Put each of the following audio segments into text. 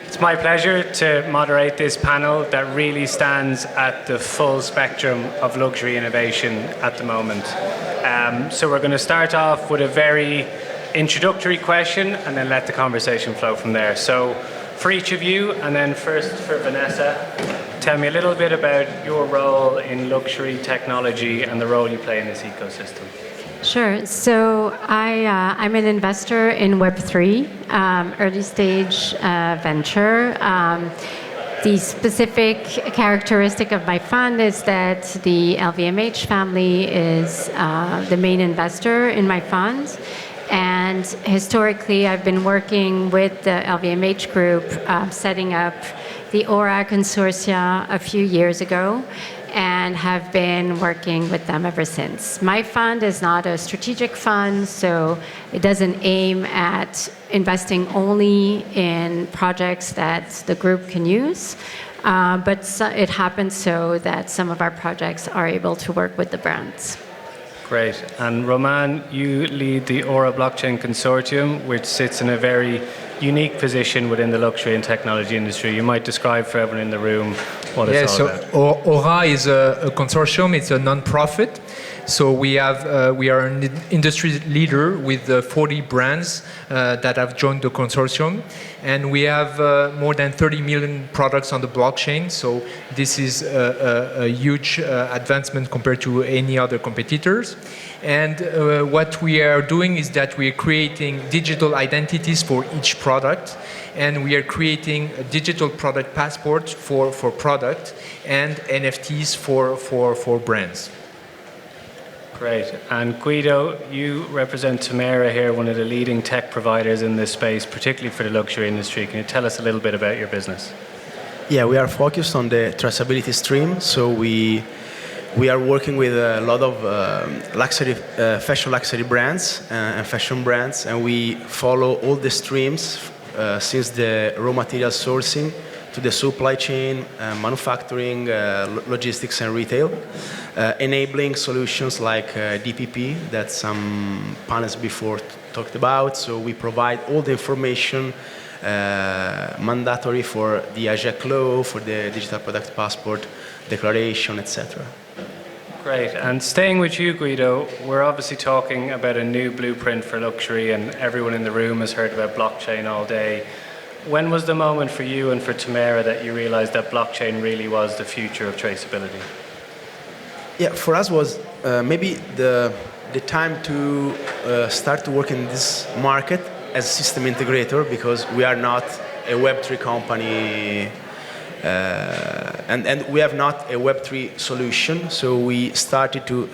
It's my pleasure to moderate this panel that really stands at the full spectrum of luxury innovation at the moment. So we're going to start off with a very introductory question and then let the conversation flow from there. So for each of you, and then first for Vanessa, tell me a little bit about your role in luxury technology and the role you play in this ecosystem. Sure. So I'm an investor in Web3, early stage venture. The specific characteristic of my fund is that the LVMH family is the main investor in my fund. And historically, I've been working with the LVMH group, setting up the Aura Consortia a few years ago, and have been working with them ever since. My fund is not a strategic fund, so it doesn't aim at investing only in projects that the group can use, but it happens so that some of our projects are able to work with the brands. Great. And Romain, you lead the Aura Blockchain Consortium, which sits in a very unique position within the luxury and technology industry. You might describe for everyone in the room what it's all about. Aura is a consortium. It's a non-profit. So we are an industry leader with 40 brands that have joined the consortium, and we have more than 30 million products on the blockchain. So this is a huge advancement compared to any other competitors. And what we are doing is that we are creating digital identities for each product, and we are creating a digital product passport for product and NFTs for brands. Great. And Guido, you represent Temera here, one of the leading tech providers in this space, particularly for the luxury industry. Can you tell us a little bit about your business? Yeah, we are focused on the traceability stream. So we are working with a lot of fashion luxury brands and fashion brands, and we follow all the streams since the raw material sourcing to the supply chain, manufacturing, logistics and retail, enabling solutions like DPP that some panels before talked about. So we provide all the information mandatory for the AGEC law, for the digital product passport, declaration, etc. Great. And staying with you, Guido, we're obviously talking about a new blueprint for luxury, and everyone in the room has heard about blockchain all day. When was the moment for you and for Temera that you realized that blockchain really was the future of traceability? Yeah, for us was maybe the time to start to work in this market as a system integrator, because we are not a Web3 company and we have not a Web3 solution. So we started to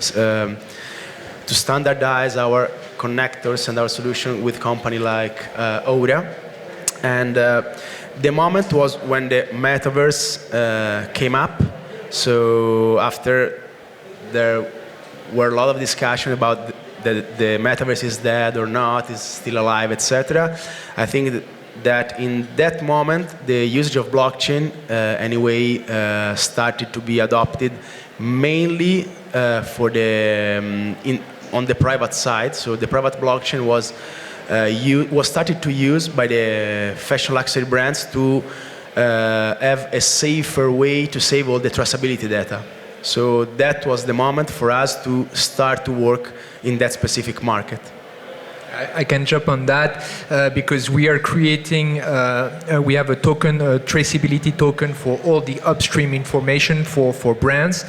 standardize our connectors and our solution with company like Aura. And the moment was when the metaverse came up. So after there were a lot of discussion about the metaverse is dead or not, is still alive, etc. I think that in that moment, the usage of blockchain anyway started to be adopted mainly for on the private side. So the private blockchain was started to use by the fashion luxury brands to have a safer way to save all the traceability data. So that was the moment for us to start to work in that specific market. I can jump on that because we are creating, we have a token, a traceability token for all the upstream information for brands.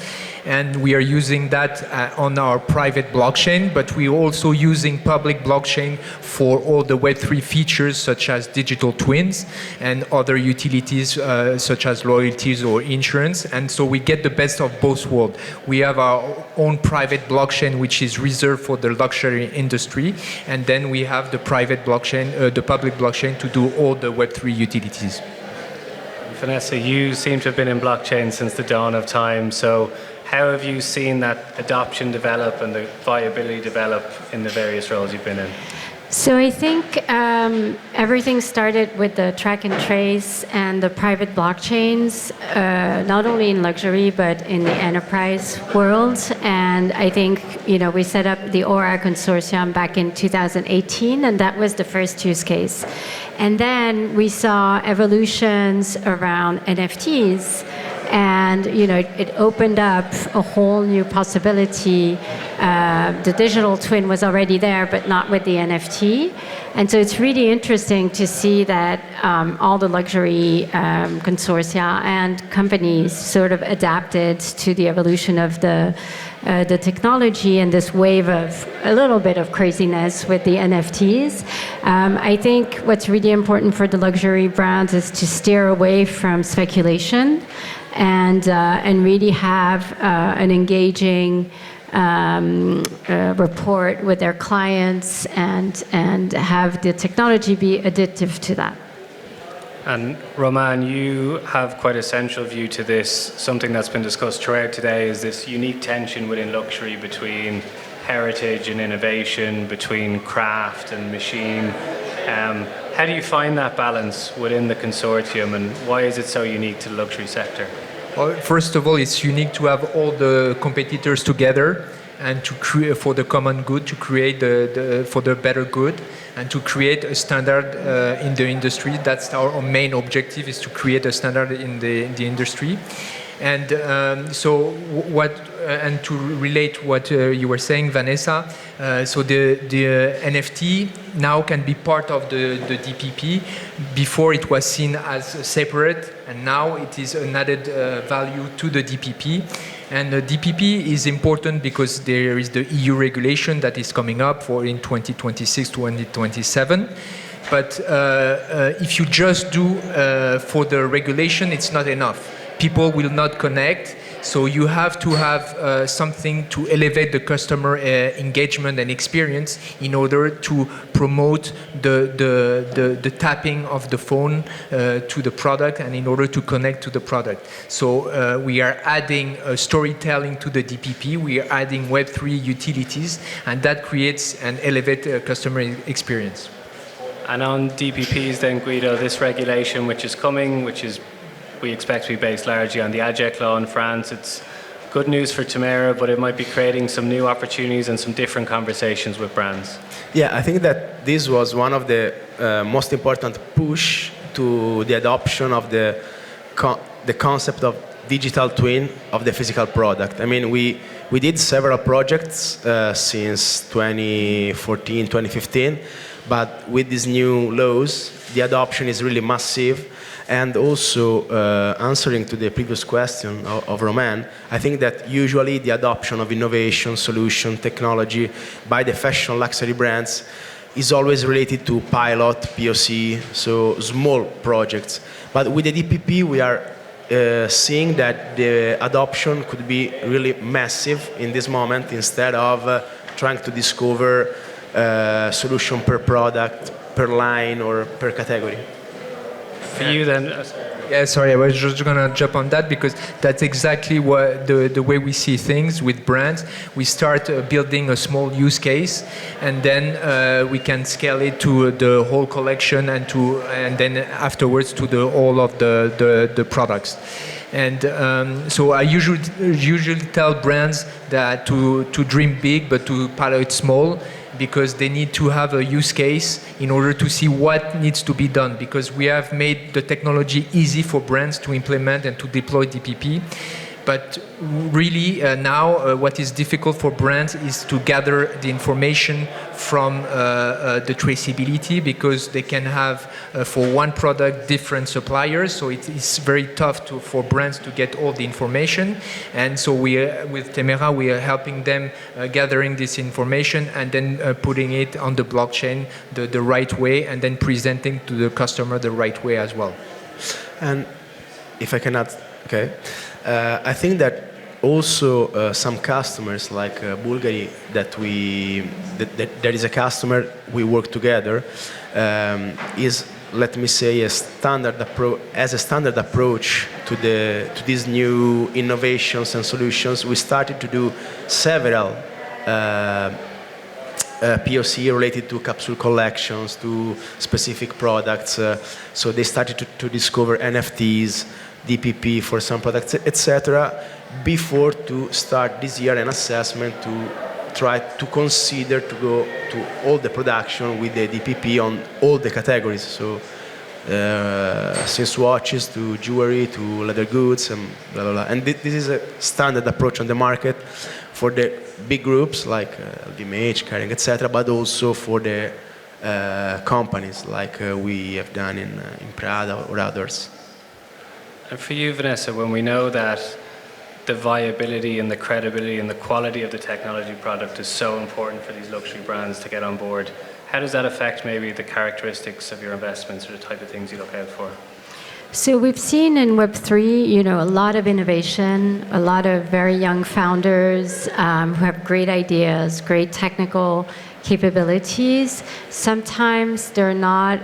And we are using that on our private blockchain, but we're also using public blockchain for all the Web3 features, such as digital twins and other utilities, such as loyalties or insurance. And so we get the best of both worlds. We have our own private blockchain, which is reserved for the luxury industry. And then we have the private blockchain, the public blockchain to do all the Web3 utilities. Vanessa, you seem to have been in blockchain since the dawn of time. So how have you seen that adoption develop and the viability develop in the various roles you've been in? So I think everything started with the track and trace and the private blockchains, not only in luxury but in the enterprise world. And I think we set up the Aura Consortium back in 2018, and that was the first use case. And then we saw evolutions around NFTs. And it opened up a whole new possibility. The digital twin was already there, but not with the NFT. And so it's really interesting to see that all the luxury consortia and companies sort of adapted to the evolution of the technology and this wave of a little bit of craziness with the NFTs. I think what's really important for the luxury brands is to steer away from speculation and really have an engaging report with their clients and have the technology be additive to that. And Romain, you have quite a central view to this. Something that's been discussed throughout today is this unique tension within luxury between heritage and innovation, between craft and machine. How do you find that balance within the consortium, and why is it so unique to the luxury sector? Well, first of all, it's unique to have all the competitors together and to create for the common good, to create for the better good, and to create a standard in the industry. That's our main objective: is to create a standard in the industry. And and to relate what you were saying, Vanessa, so the NFT now can be part of the DPP. Before it was seen as separate, and now it is an added value to the DPP. And the DPP is important because there is the EU regulation that is coming up in 2026, 2027. But if you just do for the regulation, it's not enough. People will not connect, so you have to have something to elevate the customer engagement and experience in order to promote the tapping of the phone to the product and in order to connect to the product. So we are adding storytelling to the DPP, we are adding Web3 utilities, and that creates an elevated customer experience. And on DPPs then, Guido, this regulation which is coming, we expect to be based largely on the AGEC law in France. It's good news for Temera, but it might be creating some new opportunities and some different conversations with brands. Yeah, I think that this was one of the most important push to the adoption of the concept of digital twin of the physical product. I mean, we did several projects since 2014, 2015, but with these new laws, the adoption is really massive. And also, answering to the previous question of Romain, I think that usually the adoption of innovation, solution, technology by the fashion luxury brands is always related to pilot, POC, so small projects. But with the DPP, we are seeing that the adoption could be really massive in this moment instead of trying to discover a solution per product, per line, or per category. For you then? Yeah, sorry, I was just going to jump on that because that's exactly what the way we see things with brands. We start building a small use case, and then we can scale it to the whole collection and then afterwards to all of the products. And so I usually tell brands that to dream big but to pilot small, because they need to have a use case in order to see what needs to be done, because we have made the technology easy for brands to implement and to deploy DPP. But really now what is difficult for brands is to gather the information from the traceability, because they can have for one product different suppliers, so it's very tough for brands to get all the information. And so with Temera we are helping them gathering this information and then putting it on the blockchain the right way, and then presenting to the customer the right way as well. And if I can add, okay. I think that also some customers like Bulgari that is a customer we work together is, let me say, a standard approach to these new innovations and solutions. We started to do several POC related to capsule collections, to specific products. So they started to discover NFTs, DPP for some products, etc. Before to start this year an assessment to try to consider to go to all the production with the DPP on all the categories. So since watches to jewelry to leather goods and blah, blah, blah. And this is a standard approach on the market for the big groups like LVMH, Carrere, etc., but also for the companies like we have done in Prada or others. And for you, Vanessa, when we know that the viability and the credibility and the quality of the technology product is so important for these luxury brands to get on board, how does that affect maybe the characteristics of your investments or the type of things you look out for? So we've seen in Web3, a lot of innovation, a lot of very young founders who have great ideas, great technical capabilities. Sometimes they're not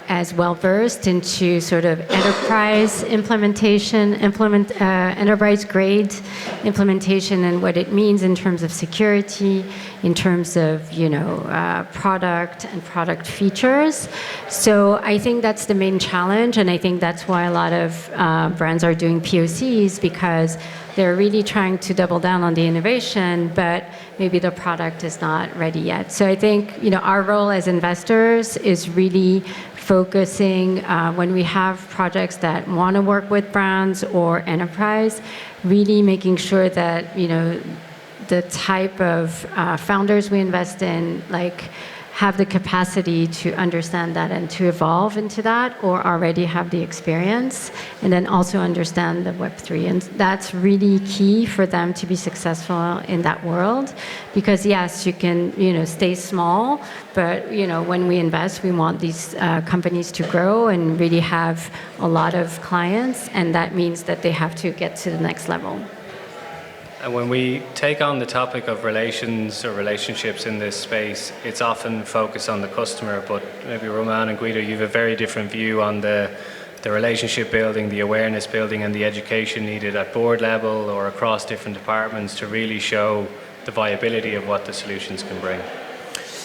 as well versed into sort of enterprise implementation, enterprise grade implementation, and what it means in terms of security, in terms of product and product features. So I think that's the main challenge, and I think that's why a lot of brands are doing POCs, because they're really trying to double down on the innovation, but maybe the product is not ready yet. So I think our role as investors is really focusing when we have projects that want to work with brands or enterprise, really making sure that the type of founders we invest in have the capacity to understand that and to evolve into that, or already have the experience, and then also understand the Web3. And that's really key for them to be successful in that world. Because yes, you can stay small, but when we invest, we want these companies to grow and really have a lot of clients, and that means that they have to get to the next level. And when we take on the topic of relations or relationships in this space, it's often focused on the customer, but maybe Romain and Guido, you have a very different view on the relationship building, the awareness building, and the education needed at board level or across different departments to really show the viability of what the solutions can bring.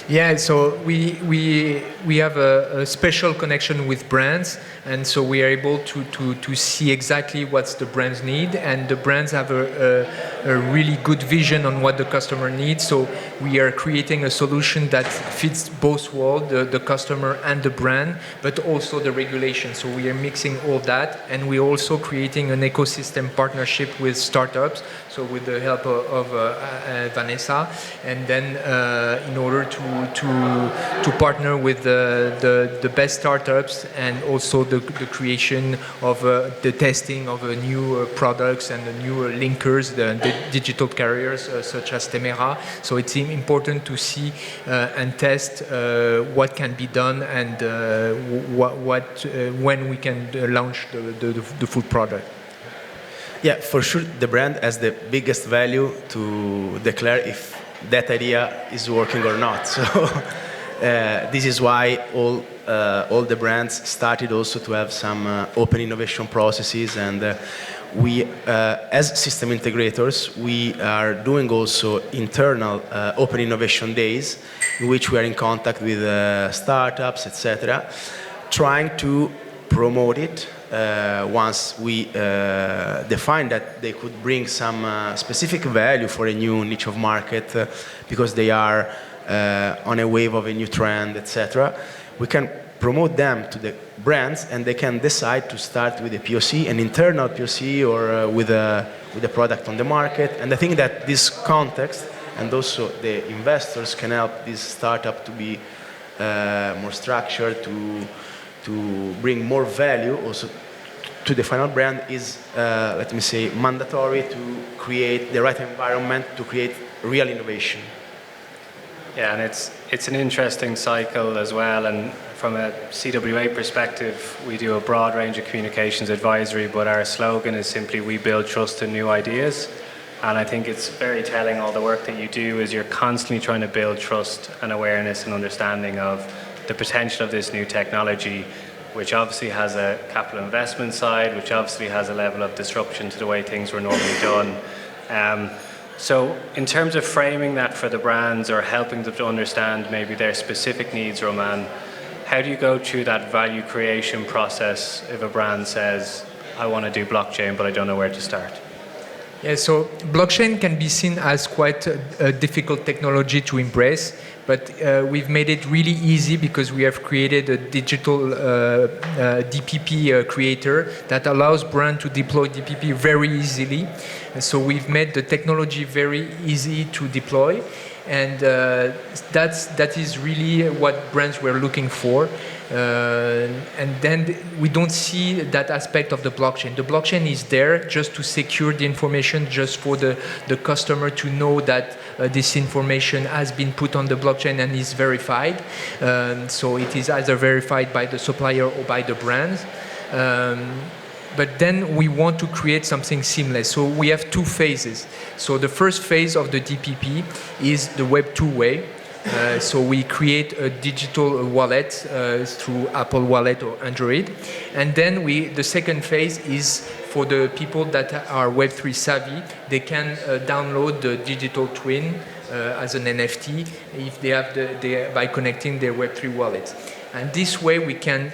Yeah, so we have a special connection with brands, and so we are able to see exactly what the brands need, and the brands have a really good vision on what the customer needs. So we are creating a solution that fits both worlds, the customer and the brand, but also the regulation. So we are mixing all that, and we're also creating an ecosystem partnership with startups, so with the help of Vanessa, and then in order to partner with the best startups, and also the creation of the testing of new products and the new linkers, the digital carriers such as Temera. So it's important to see and test what can be done, and when we can launch the full product. Yeah, for sure, the brand has the biggest value to declare if that idea is working or not. So this is why all the brands started also to have some open innovation processes, and we, as system integrators, we are doing also internal open innovation days, in which we are in contact with startups, etc., trying to promote it. Once we define that they could bring some specific value for a new niche of market because they are on a wave of a new trend, etc., we can promote them to the brands, and they can decide to start with a POC, an internal POC, or with a product on the market. And I think that this context, and also the investors, can help this startup to be more structured, to bring more value also to the final brand. Is, let me say, mandatory to create the right environment to create real innovation. Yeah, and it's an interesting cycle as well. And from a CWA perspective, we do a broad range of communications advisory, but our slogan is simply, we build trust in new ideas. And I think it's very telling, all the work that you do is you're constantly trying to build trust and awareness and understanding of the potential of this new technology, which obviously has a capital investment side, which obviously has a level of disruption to the way things were normally done. So in terms of framing that for the brands or helping them to understand maybe their specific needs, Romain, how do you go through that value creation process if a brand says, I want to do blockchain, but I don't know where to start? Yeah, so blockchain can be seen as quite a difficult technology to embrace, but we've made it really easy because we have created a digital DPP creator that allows brands to deploy DPP very easily. And so we've made the technology very easy to deploy, and that is really what brands were looking for. And then we don't see that aspect of the blockchain. The blockchain is there just to secure the information, just for the customer to know that this information has been put on the blockchain and is verified. So it is either verified by the supplier or by the brands. But then we want to create something seamless. So we have two phases. So the first phase of the DPP is the Web 2 way. So we create a digital wallet through Apple Wallet or Android. And then the second phase is for the people that are Web3 savvy. They can download the digital twin as an NFT if they have by connecting their Web3 wallet. And this way we can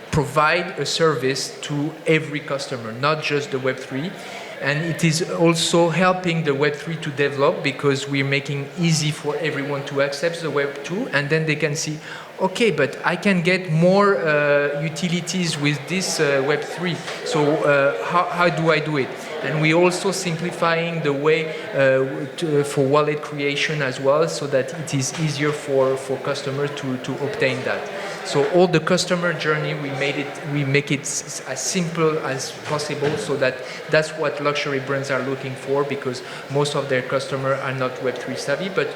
provide a service to every customer, not just the Web3. And it is also helping the Web3 to develop because we're making easy for everyone to accept the Web2, and then they can see, okay, but I can get more utilities with this Web3. So how do I do it? And we're also simplifying the way for wallet creation as well, so that it is easier for customers to obtain that. So all the customer journey, we make it as simple as possible, so that's what luxury brands are looking for, because most of their customers are not Web3 savvy. But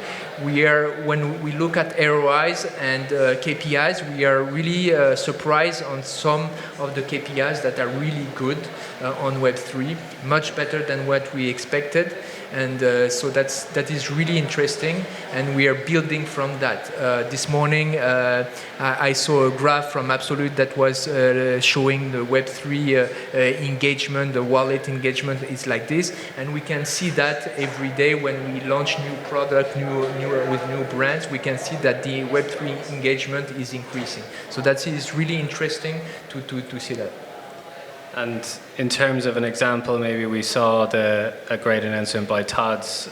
when we look at ROIs and KPIs, we are really surprised on some of the KPIs that are really good on Web3, much better than what we expected. And so that is really interesting, and we are building from that. This morning, I saw a graph from Absolute that was showing the Web3 engagement, the wallet engagement is like this, and we can see that every day when we launch new product, with new brands, we can see that the Web3 engagement is increasing. So that is really interesting to see that. And in terms of an example, maybe we saw a great announcement by Todd's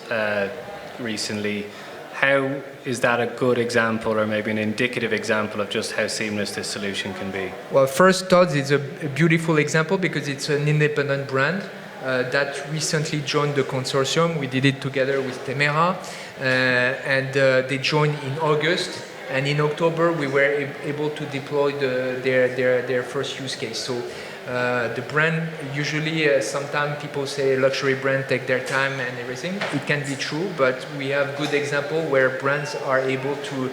recently. How is that a good example, or maybe an indicative example of just how seamless this solution can be? Well, first, Todd's is a beautiful example because it's an independent brand that recently joined the Consortium. We did it together with Temera, and they joined in August. And in October, we were able to deploy their first use case. So the brand, usually sometimes people say luxury brand take their time and everything. It can be true, but we have good example where brands are able to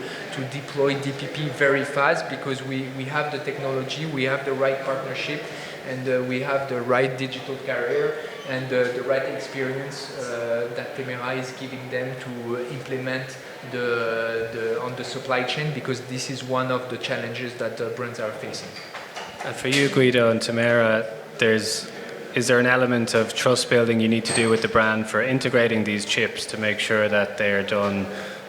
deploy DPP very fast because we have the technology, we have the right partnership, and we have the right digital carrier and the right experience that Temera is giving them to implement on the supply chain, because this is one of the challenges that brands are facing. And for you, Guido and Temera, is there an element of trust building you need to do with the brand for integrating these chips to make sure that they're done,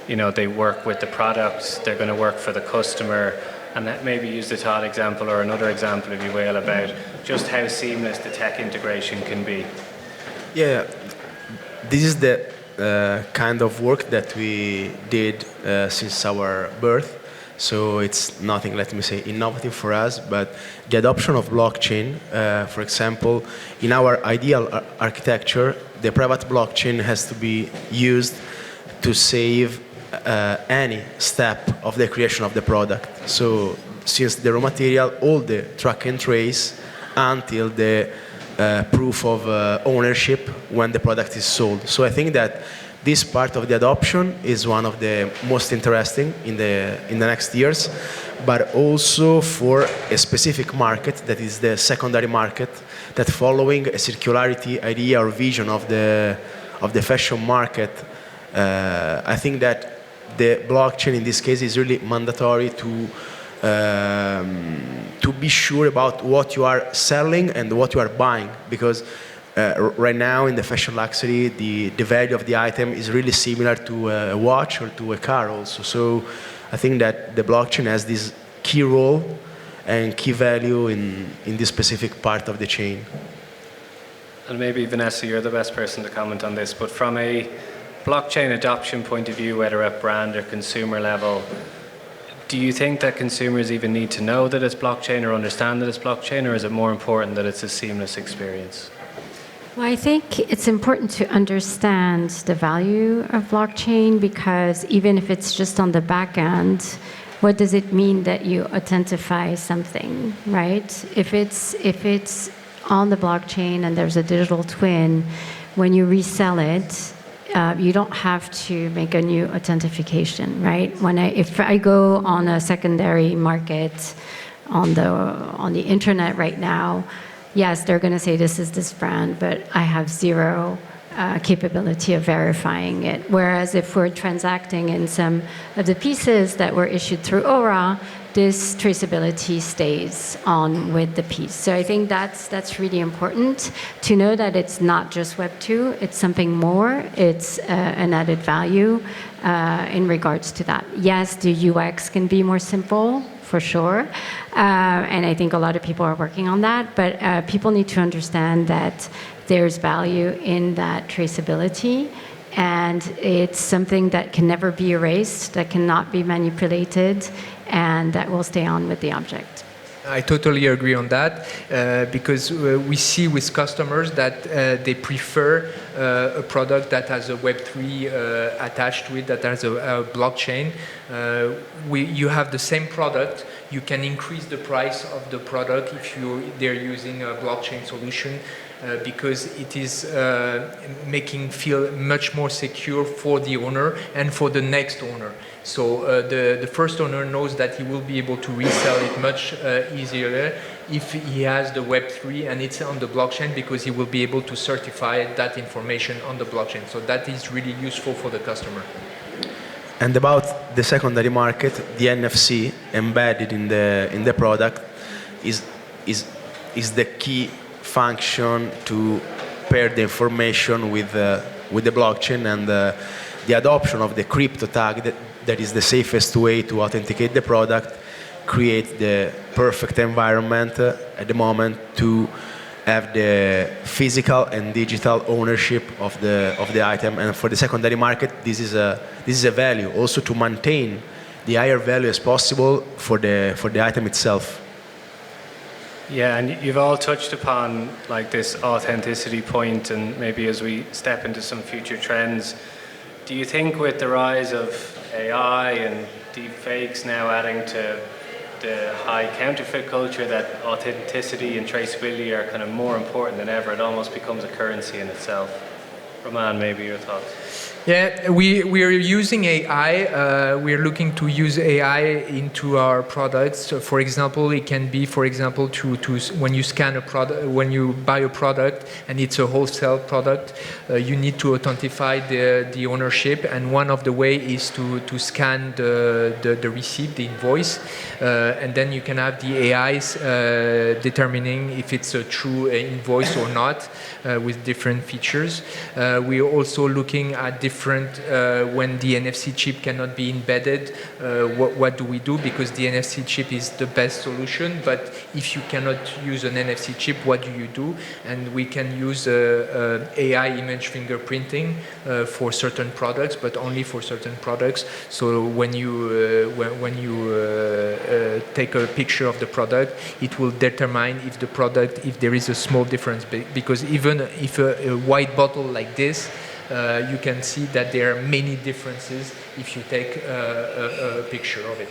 they work with the products, they're going to work for the customer, and that maybe use the Todd example or another example, if you will, about just how seamless the tech integration can be? Yeah, this is the kind of work that we did since our birth. So it's nothing, let me say, innovative for us, but the adoption of blockchain, for example, in our ideal architecture, the private blockchain has to be used to save any step of the creation of the product. So since the raw material, all the track and trace until the proof of ownership when the product is sold. So I think that this part of the adoption is one of the most interesting in the next years, but also for a specific market that is the secondary market, that following a circularity idea or vision of the fashion market, I think that the blockchain in this case is really mandatory to be sure about what you are selling and what you are buying, because right now in the fashion luxury, the value of the item is really similar to a watch or to a car also. So I think that the blockchain has this key role and key value in this specific part of the chain. And maybe, Vanessa, you're the best person to comment on this, but from a blockchain adoption point of view, whether at brand or consumer level, do you think that consumers even need to know that it's blockchain or understand that it's blockchain, or is it more important that it's a seamless experience? Well, I think it's important to understand the value of blockchain, because even if it's just on the back end, what does it mean that you authentify something, right? If it's on the blockchain and there's a digital twin, when you resell it, you don't have to make a new authentication, right? If I go on a secondary market on the internet right now, yes, they're going to say this is this brand, but I have zero capability of verifying it. Whereas if we're transacting in some of the pieces that were issued through Aura, this traceability stays on with the piece. So I think that's really important to know that it's not just Web 2, it's something more, it's an added value in regards to that. Yes, the UX can be more simple, for sure, and I think a lot of people are working on that, but people need to understand that there's value in that traceability, and it's something that can never be erased, that cannot be manipulated, and that will stay on with the object. I totally agree on that, because we see with customers that they prefer a product that has a Web3 attached to it, that has a blockchain. You have the same product, you can increase the price of the product if they're using a blockchain solution, because it is making feel much more secure for the owner and for the next owner. So the first owner knows that he will be able to resell it much easier if he has the Web3 and it's on the blockchain, because he will be able to certify that information on the blockchain. So that is really useful for the customer. And about the secondary market, the NFC embedded in the product is the key function to pair the information with the blockchain, and the adoption of the crypto tag that is the safest way to authenticate the product, create the perfect environment at the moment to have the physical and digital ownership of the item. And for the secondary market, this is a value also to maintain the higher value as possible for the item itself. Yeah, and you've all touched upon like this authenticity point, and maybe as we step into some future trends, do you think with the rise of AI and deep fakes now adding to the high counterfeit culture, that authenticity and traceability are kind of more important than ever? It almost becomes a currency in itself. Romain, maybe your thoughts? Yeah, we are using AI. We are looking to use AI into our products. So for example, it can be, for example, to when you scan a product, when you buy a product and it's a wholesale product, you need to authentify the ownership. And one of the way is to scan the receipt, the invoice, and then you can have the AIs determining if it's a true invoice or not, with different features. We are also looking at different when the NFC chip cannot be embedded, what do we do? Because the NFC chip is the best solution, but if you cannot use an NFC chip, what do you do? And we can use AI image fingerprinting for certain products, but only for certain products. So when you take a picture of the product, it will determine if there is a small difference, because even if a white bottle like this, you can see that there are many differences if you take a picture of it.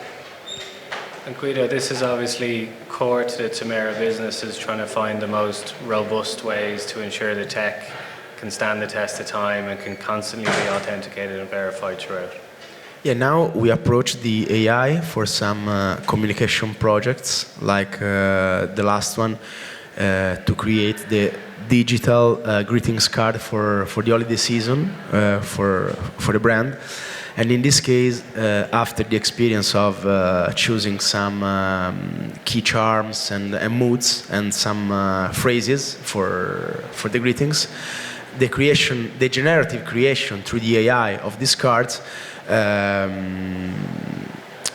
And Guido, this is obviously core to the Temera business, is trying to find the most robust ways to ensure the tech can stand the test of time and can constantly be authenticated and verified throughout. Yeah, now we approach the AI for some communication projects, like the last one, to create the digital greetings card for the holiday season for the brand. And in this case, after the experience of choosing some key charms and moods and some phrases for the greetings, the generative creation through the AI of these cards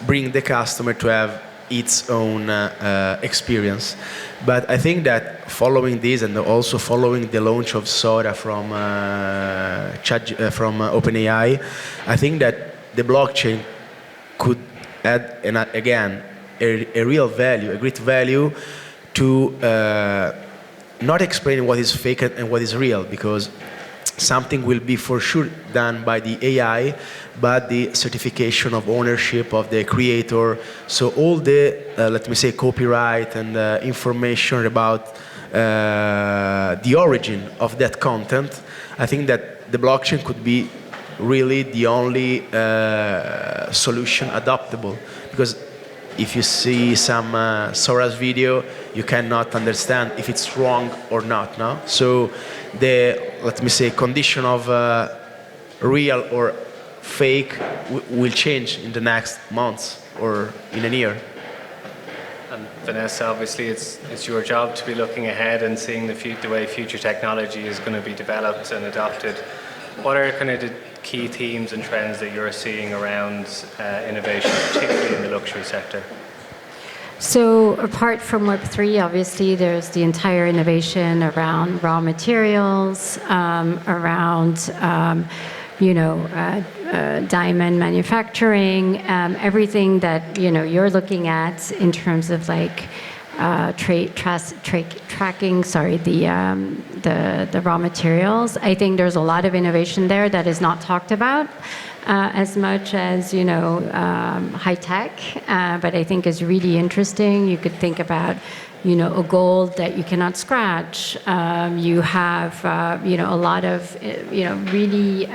bring the customer to have its own experience. But I think that following this and also following the launch of Sora from OpenAI, I think that the blockchain could add, again, a real value, a great value to not explaining what is fake and what is real, because something will be for sure done by the AI, but the certification of ownership of the creator, so all the, let me say, copyright and information about the origin of that content, I think that the blockchain could be really the only solution adoptable. Because if you see some Sora's video, you cannot understand if it's wrong or not, no? So the, let me say, condition of real or fake will change in the next months or in a year. And Vanessa, obviously it's your job to be looking ahead and seeing the way future technology is going to be developed and adopted. What are kind of the key themes and trends that you're seeing around innovation, particularly in the luxury sector? So apart from Web3, obviously there's the entire innovation around raw materials, around diamond manufacturing, everything that you're looking at in terms of like tracking. Sorry, the raw materials. I think there's a lot of innovation there that is not talked about as much as high tech, but I think is really interesting. You could think about a gold that you cannot scratch. You have a lot of really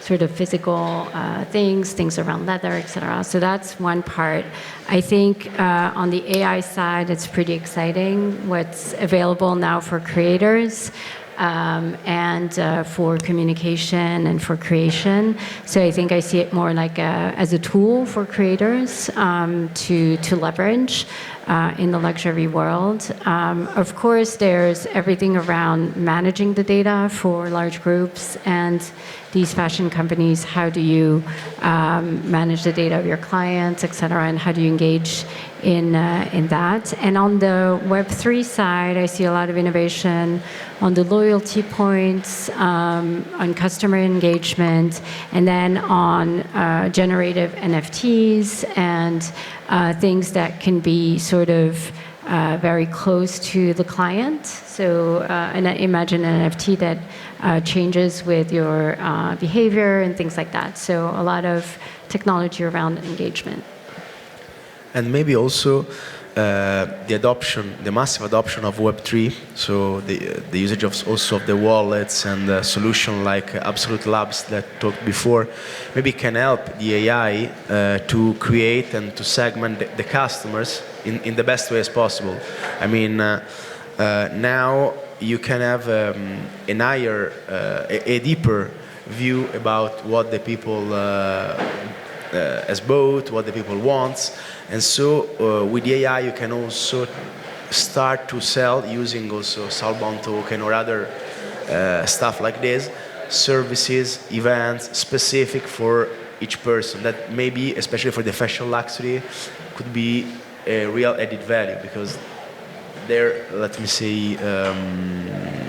sort of physical things around leather, etc. So that's one part. I think on the AI side, it's pretty exciting what's available now for creators. And for communication and for creation. So I think I see it more like as a tool for creators to leverage in the luxury world. Of course, there's everything around managing the data for large groups and these fashion companies. How do you manage the data of your clients, et cetera, and how do you engage in that? And on the Web3 side, I see a lot of innovation on the loyalty points, on customer engagement, and then on generative NFTs and things that can be sort of very close to the client. So and imagine an NFT that changes with your behavior and things like that. So a lot of technology around engagement. And maybe also the massive adoption of Web3, so the usage of also of the wallets and solution like Absolute Labs that talked before, maybe can help the AI to create and to segment the customers in the best way as possible. I mean, now you can have a deeper view about what the people has bought, what the people want. And so with the AI you can also start to sell using also Soulbound token or other stuff like this, services, events specific for each person that maybe, especially for the fashion luxury, could be a real added value, because their, let me say,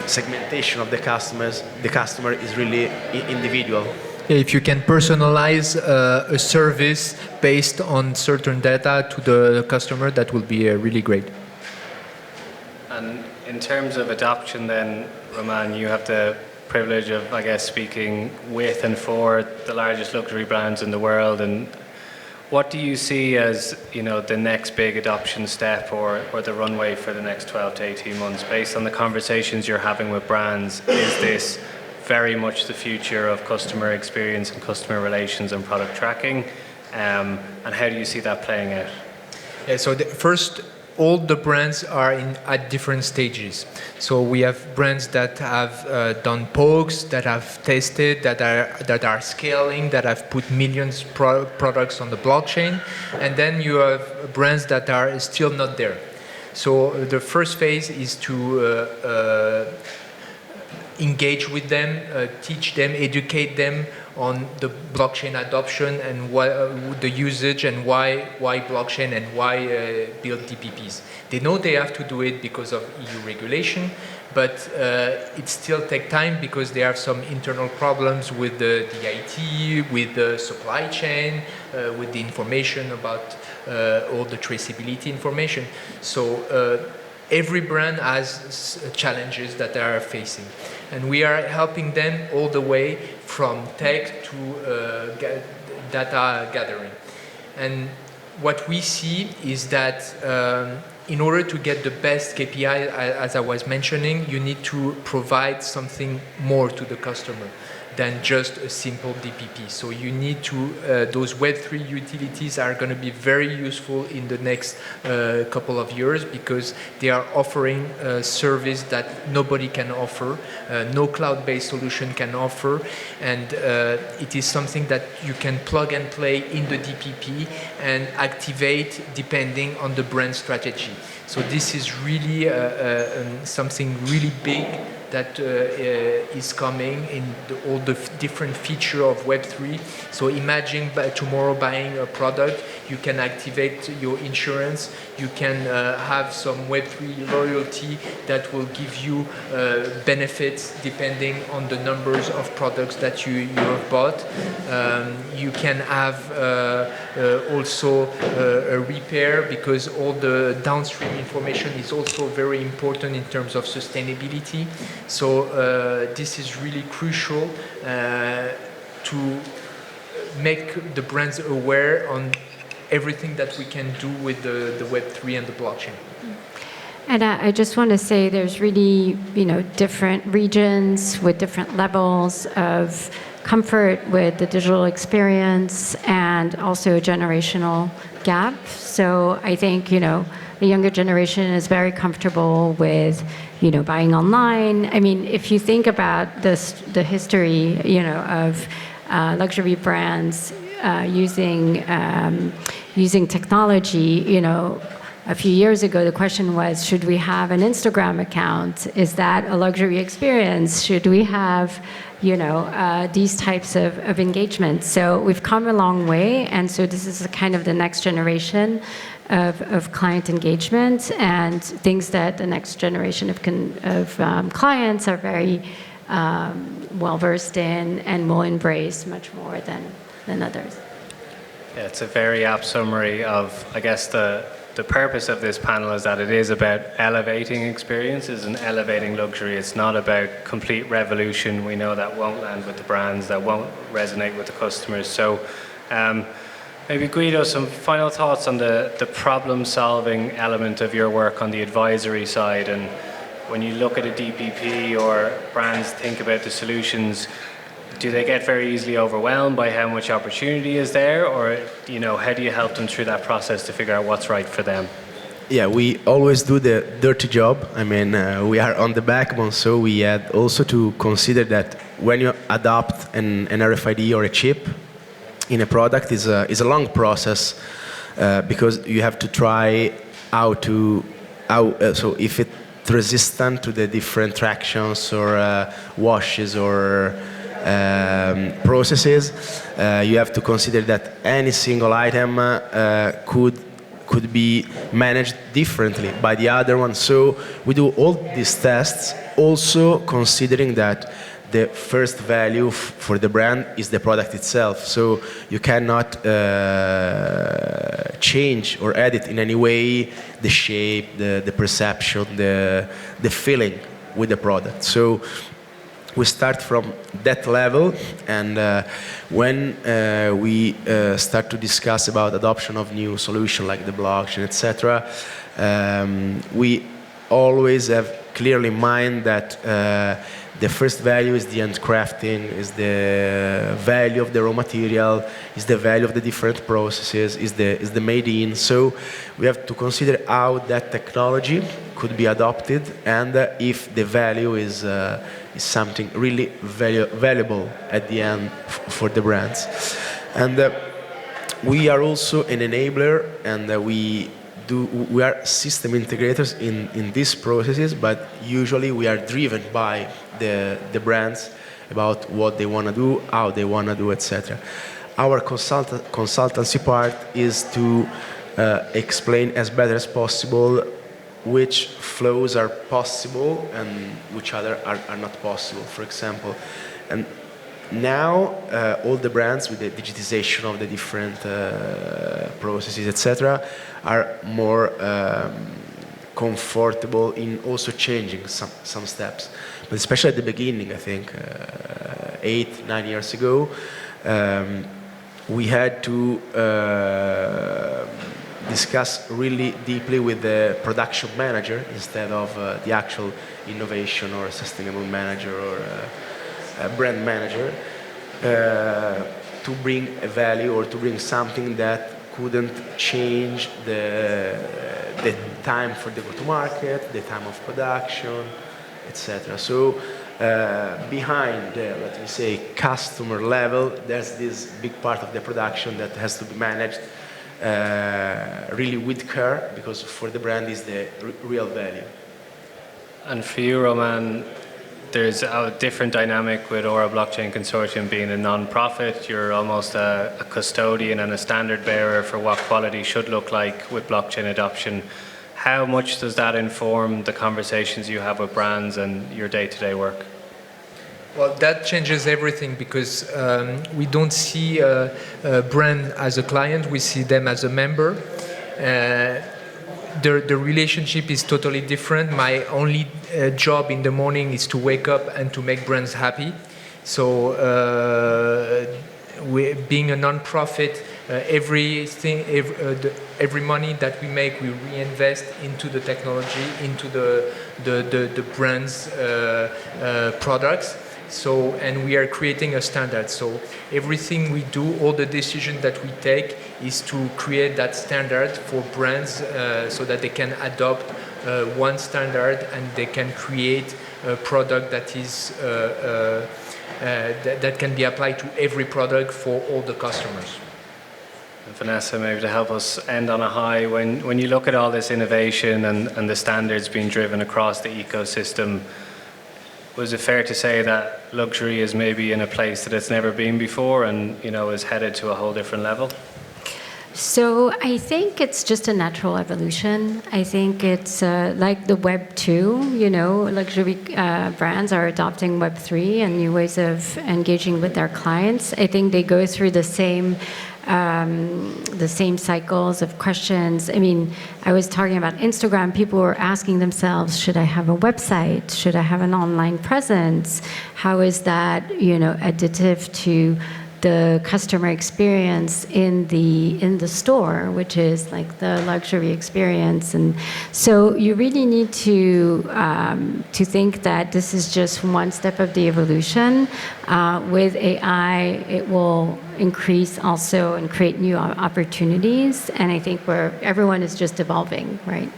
segmentation of the customer is really individual. If you can personalize a service based on certain data to the customer, that will be really great. And in terms of adoption then, Romain, you have the privilege of, I guess, speaking with and for the largest luxury brands in the world. And what do you see as, the next big adoption step or the runway for the next 12 to 18 months? Based on the conversations you're having with brands, is this very much the future of customer experience and customer relations and product tracking? And how do you see that playing out? Yeah, so first, all the brands are at different stages. So we have brands that have done POCs, that have tested, that are scaling, that have put millions products on the blockchain, and then you have brands that are still not there. So the first phase is to engage with them, teach them, educate them on the blockchain adoption and the usage and why blockchain and why build DPPs. They know they have to do it because of EU regulation, but it still takes time because there are some internal problems with the IT, with the supply chain, with the information about all the traceability information. So every brand has challenges that they are facing. And we are helping them all the way from tech to data gathering. And what we see is that in order to get the best KPI, as I was mentioning, you need to provide something more to the customer than just a simple DPP. So you need to, those Web3 utilities are going to be very useful in the next couple of years because they are offering a service that nobody can offer, no cloud-based solution can offer, and it is something that you can plug and play in the DPP and activate depending on the brand strategy. So this is really something really big that is coming in all the different features of Web3. So imagine tomorrow buying a product, you can activate your insurance, you can have some Web3 loyalty that will give you benefits depending on the numbers of products that you have bought. You can have also a repair because all the downstream information is also very important in terms of sustainability. So this is really crucial to make the brands aware on everything that we can do with the Web3 and the blockchain. And I just want to say there's really, different regions with different levels of comfort with the digital experience and also a generational gap. So I think, the younger generation is very comfortable with, buying online. I mean, if you think about the history, of luxury brands using technology, a few years ago, the question was, should we have an Instagram account? Is that a luxury experience? Should we have, these types of engagement? So we've come a long way, and so this is kind of the next generation of client engagement and things that the next generation of clients are very well-versed in and will embrace much more than others. Yeah, it's a very apt summary of, I guess, the purpose of this panel is that it is about elevating experiences and elevating luxury. It's not about complete revolution. We know that won't land with the brands, that won't resonate with the customers. So maybe Guido, some final thoughts on the problem-solving element of your work on the advisory side. And when you look at a DPP or brands think about the solutions, do they get very easily overwhelmed by how much opportunity is there, or how do you help them through that process to figure out what's right for them? Yeah, we always do the dirty job. I mean, we are on the backbone, so we had also to consider that when you adopt an RFID or a chip in a product is a long process because you have to try so if it's resistant to the different tractions or washes or processes, you have to consider that any single item could be managed differently by the other one. So we do all these tests, also considering that the first value for the brand is the product itself. So you cannot change or edit in any way the shape, the perception, the feeling with the product. So we start from that level, and when we start to discuss about adoption of new solutions like the blockchain, etc., we always have clearly in mind that The first value is the handcrafting, is the value of the raw material, is the value of the different processes, is the made in. So we have to consider how that technology could be adopted, and if the value is something really valuable at the end for the brands. And we are also an enabler, and we are system integrators in these processes, but usually we are driven by the brands about what they want to do, how they want to do, etc. Our consultancy part is to explain as better as possible which flows are possible and which other are not possible, for example. And now, all the brands with the digitization of the different processes, etc., are more comfortable in also changing some steps. But especially at the beginning, I think, 8-9 years ago, we had to discuss really deeply with the production manager instead of the actual innovation or sustainable manager or brand manager, to bring a value or to bring something that couldn't change the time for the go-to-market, the time of production, etc. So behind the, let me say, customer level, there's this big part of the production that has to be managed really with care, because for the brand is the real value. And for you, Romain, there's a different dynamic with Aura Blockchain Consortium being a non-profit. You're almost a custodian and a standard bearer for what quality should look like with blockchain adoption. How much does that inform the conversations you have with brands and your day-to-day work? Well, that changes everything, because we don't see a brand as a client, we see them as a member. The relationship is totally different. My only job in the morning is to wake up and to make brands happy. So being a non-profit, every money that we make, we reinvest into the technology, into the brand's products. So, and we are creating a standard. So everything we do, all the decisions that we take, is to create that standard for brands, so that they can adopt one standard and they can create a product that is that can be applied to every product for all the customers. Vanessa, maybe to help us end on a high, when you look at all this innovation and the standards being driven across the ecosystem, was it fair to say that luxury is maybe in a place that it's never been before and, you know, is headed to a whole different level? So I think it's just a natural evolution. I think it's like the Web 2, you know, luxury brands are adopting Web 3 and new ways of engaging with their clients. I think they go through the same cycles of questions. I mean, I was talking about Instagram. People were asking themselves, should I have a website? Should I have an online presence? How is that, you know, additive to the customer experience in the store, which is like the luxury experience? And so you really need to think that this is just one step of the evolution. With AI, it will increase also and create new opportunities. And I think everyone is just evolving, right?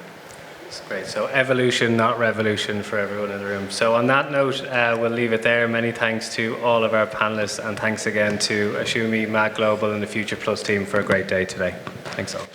That's great. So evolution, not revolution, for everyone in the room. So on that note, we'll leave it there. Many thanks to all of our panelists, and thanks again to Ashumi, Mag Global, and the Future Plus team for a great day today. Thanks all.